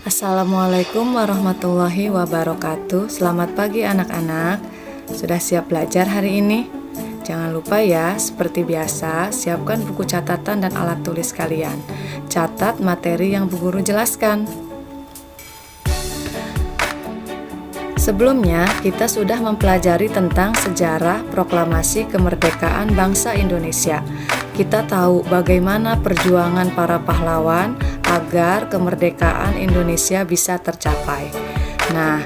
Assalamualaikum warahmatullahi wabarakatuh. Selamat pagi anak-anak. Sudah siap belajar hari ini? Jangan lupa ya, seperti biasa, siapkan buku catatan dan alat tulis kalian. Catat materi yang Bu Guru jelaskan. Sebelumnya, kita sudah mempelajari tentang sejarah proklamasi kemerdekaan bangsa Indonesia. Kita tahu bagaimana perjuangan para pahlawan agar kemerdekaan Indonesia bisa tercapai. Nah,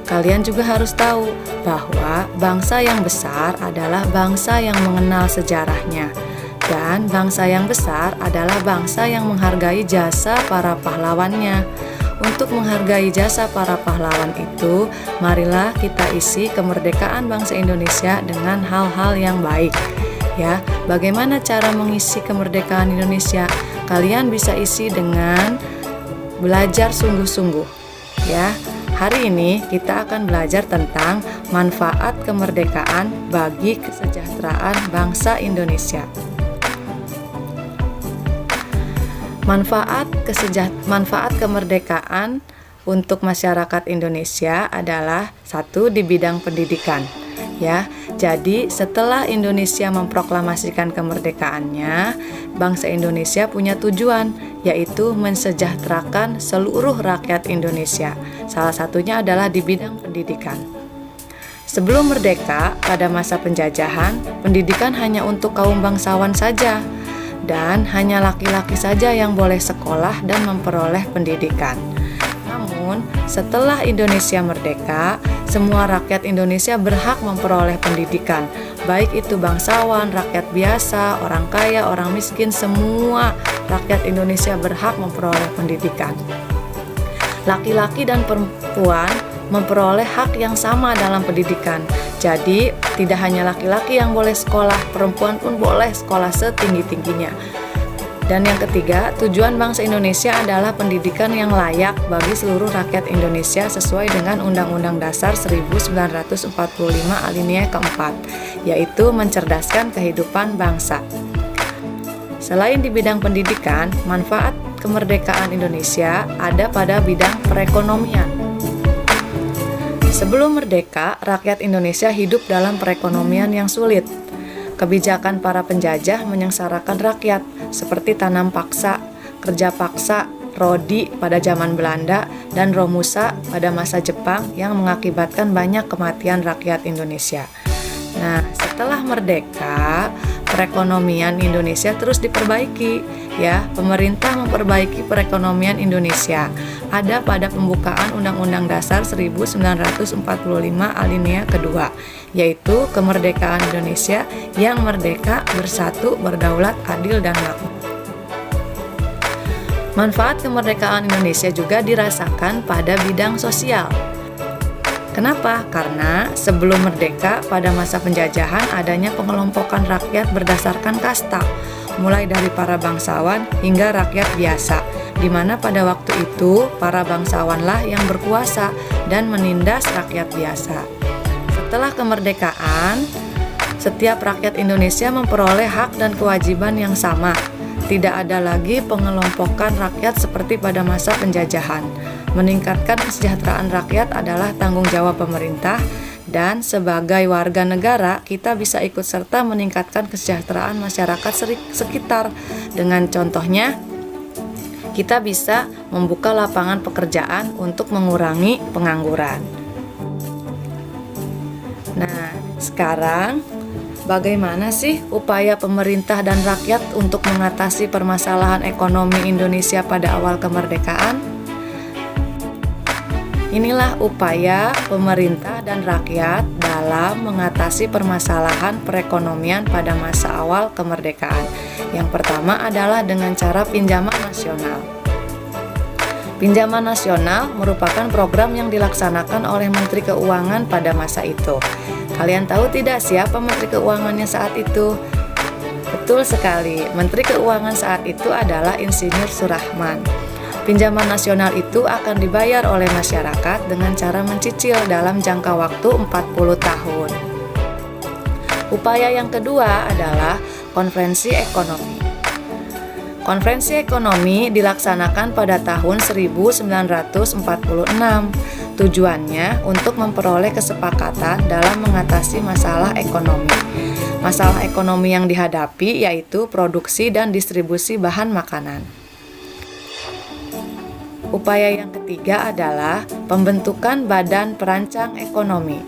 kalian juga harus tahu bahwa bangsa yang besar adalah bangsa yang mengenal sejarahnya. Dan bangsa yang besar adalah bangsa yang menghargai jasa para pahlawannya. Untuk menghargai jasa para pahlawan itu, marilah kita isi kemerdekaan bangsa Indonesia dengan hal-hal yang baik. Ya, bagaimana cara mengisi kemerdekaan Indonesia? Kalian bisa isi dengan belajar sungguh-sungguh. Ya, hari ini kita akan belajar tentang manfaat kemerdekaan bagi kesejahteraan bangsa Indonesia. Manfaat kemerdekaan untuk masyarakat Indonesia adalah satu, di bidang pendidikan. Ya, jadi setelah Indonesia memproklamasikan kemerdekaannya, bangsa Indonesia punya tujuan, yaitu mensejahterakan seluruh rakyat Indonesia. Salah satunya adalah di bidang pendidikan. Sebelum merdeka, pada masa penjajahan, pendidikan hanya untuk kaum bangsawan saja, dan hanya laki-laki saja yang boleh sekolah dan memperoleh pendidikan. Namun, setelah Indonesia merdeka, semua rakyat Indonesia berhak memperoleh pendidikan, baik itu bangsawan, rakyat biasa, orang kaya, orang miskin, semua rakyat Indonesia berhak memperoleh pendidikan. Laki-laki dan perempuan memperoleh hak yang sama dalam pendidikan. Jadi, tidak hanya laki-laki yang boleh sekolah, perempuan pun boleh sekolah setinggi-tingginya. Dan yang ketiga, tujuan bangsa Indonesia adalah pendidikan yang layak bagi seluruh rakyat Indonesia sesuai dengan Undang-Undang Dasar 1945 alinea keempat, yaitu mencerdaskan kehidupan bangsa. Selain di bidang pendidikan, manfaat kemerdekaan Indonesia ada pada bidang perekonomian. Sebelum merdeka, rakyat Indonesia hidup dalam perekonomian yang sulit. Kebijakan para penjajah menyengsarakan rakyat, seperti tanam paksa, kerja paksa, rodi pada zaman Belanda, dan romusa pada masa Jepang yang mengakibatkan banyak kematian rakyat Indonesia. Nah, setelah merdeka, perekonomian Indonesia terus diperbaiki. Ya, pemerintah memperbaiki perekonomian Indonesia. Ada pada pembukaan Undang-Undang Dasar 1945 alinea kedua, yaitu kemerdekaan Indonesia yang merdeka, bersatu, berdaulat, adil, dan makmur. Manfaat kemerdekaan Indonesia juga dirasakan pada bidang sosial. Kenapa? Karena sebelum merdeka, pada masa penjajahan adanya pengelompokan rakyat berdasarkan kasta, mulai dari para bangsawan hingga rakyat biasa, di mana pada waktu itu para bangsawanlah yang berkuasa dan menindas rakyat biasa. Setelah kemerdekaan, setiap rakyat Indonesia memperoleh hak dan kewajiban yang sama. Tidak ada lagi pengelompokan rakyat seperti pada masa penjajahan. Meningkatkan kesejahteraan rakyat adalah tanggung jawab pemerintah, dan sebagai warga negara kita bisa ikut serta meningkatkan kesejahteraan masyarakat sekitar. Dengan contohnya, kita bisa membuka lapangan pekerjaan untuk mengurangi pengangguran. Nah, sekarang bagaimana sih upaya pemerintah dan rakyat untuk mengatasi permasalahan ekonomi Indonesia pada awal kemerdekaan? Inilah upaya pemerintah dan rakyat dalam mengatasi permasalahan perekonomian pada masa awal kemerdekaan. Yang pertama adalah dengan cara pinjaman nasional. Pinjaman nasional merupakan program yang dilaksanakan oleh Menteri Keuangan pada masa itu. Kalian tahu tidak siapa Menteri Keuangannya saat itu? Betul sekali, Menteri Keuangan saat itu adalah Insinyur Soeharman. Pinjaman nasional itu akan dibayar oleh masyarakat dengan cara mencicil dalam jangka waktu 40 tahun. Upaya yang kedua adalah konvensi ekonomi. Konferensi ekonomi dilaksanakan pada tahun 1946. Tujuannya untuk memperoleh kesepakatan dalam mengatasi masalah ekonomi. Masalah ekonomi yang dihadapi yaitu produksi dan distribusi bahan makanan. Upaya yang ketiga adalah pembentukan Badan Perancang Ekonomi.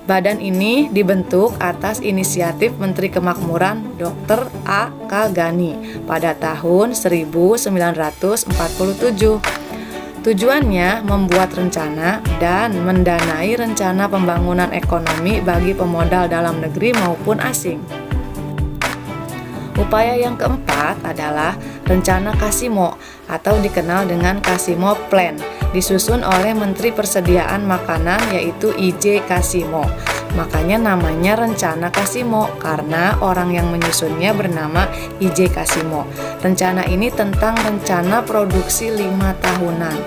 Badan ini dibentuk atas inisiatif Menteri Kemakmuran Dr. A. K. Ghani pada tahun 1947. Tujuannya membuat rencana dan mendanai rencana pembangunan ekonomi bagi pemodal dalam negeri maupun asing. Upaya yang keempat adalah Rencana Kasimo atau dikenal dengan Kasimo Plan, disusun oleh Menteri Persediaan Makanan yaitu I.J. Kasimo. Makanya namanya Rencana Kasimo karena orang yang menyusunnya bernama I.J. Kasimo. Rencana ini tentang rencana produksi 5 tahunan.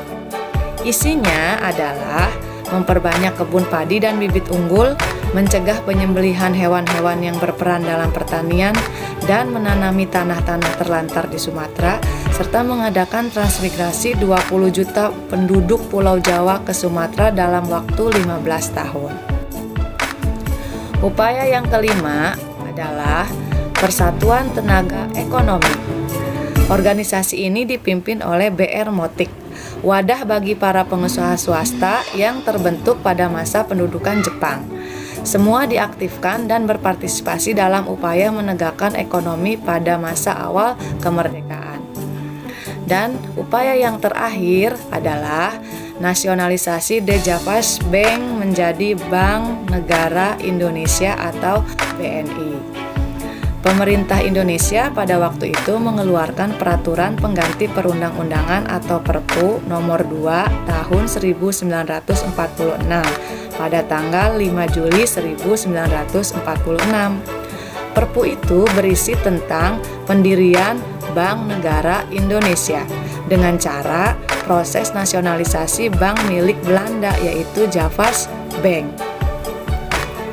Isinya adalah memperbanyak kebun padi dan bibit unggul, mencegah penyembelihan hewan-hewan yang berperan dalam pertanian, dan menanami tanah-tanah terlantar di Sumatera, serta mengadakan transmigrasi 20 juta penduduk Pulau Jawa ke Sumatera dalam waktu 15 tahun. Upaya yang kelima adalah Persatuan Tenaga Ekonomi. Organisasi ini dipimpin oleh B.R. Motik, wadah bagi para pengusaha swasta yang terbentuk pada masa pendudukan Jepang. Semua diaktifkan dan berpartisipasi dalam upaya menegakkan ekonomi pada masa awal kemerdekaan. Dan upaya yang terakhir adalah nasionalisasi The Javas Bank menjadi Bank Negara Indonesia atau BNI. Pemerintah Indonesia pada waktu itu mengeluarkan peraturan pengganti perundang-undangan atau Perpu nomor 2 tahun 1946 pada tanggal 5 Juli 1946. Perpu itu berisi tentang pendirian Bank Negara Indonesia dengan cara proses nasionalisasi bank milik Belanda yaitu Javas Bank.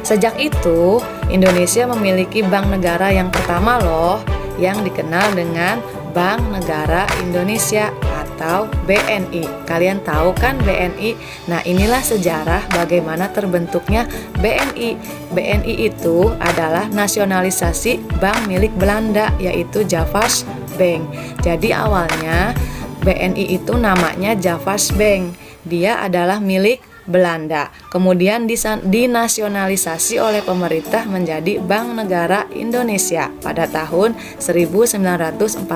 Sejak itu, Indonesia memiliki bank negara yang pertama loh, yang dikenal dengan Bank Negara Indonesia atau BNI. Kalian tahu kan BNI? Nah, inilah sejarah bagaimana terbentuknya BNI. BNI itu adalah nasionalisasi bank milik Belanda yaitu Javas Bank. Jadi awalnya BNI itu namanya Javas Bank. Dia adalah milik Belanda, kemudian dinasionalisasi oleh pemerintah menjadi Bank Negara Indonesia pada tahun 1946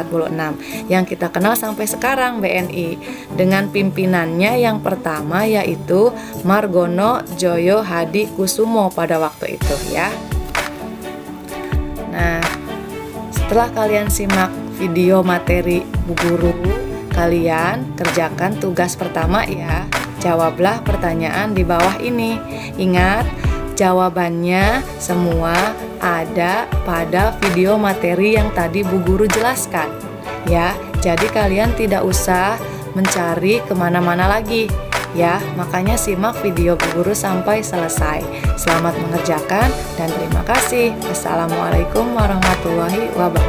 yang kita kenal sampai sekarang BNI dengan pimpinannya yang pertama yaitu Margono Joyo Hadi Kusumo pada waktu itu ya. Nah, setelah kalian simak video materi Bu Guru, kalian kerjakan tugas pertama ya. Jawablah pertanyaan di bawah ini. Ingat, jawabannya semua ada pada video materi yang tadi Bu Guru jelaskan. Ya, jadi kalian tidak usah mencari kemana-mana lagi. Ya, makanya simak video Bu Guru sampai selesai. Selamat mengerjakan dan terima kasih. Assalamualaikum warahmatullahi wabarakatuh.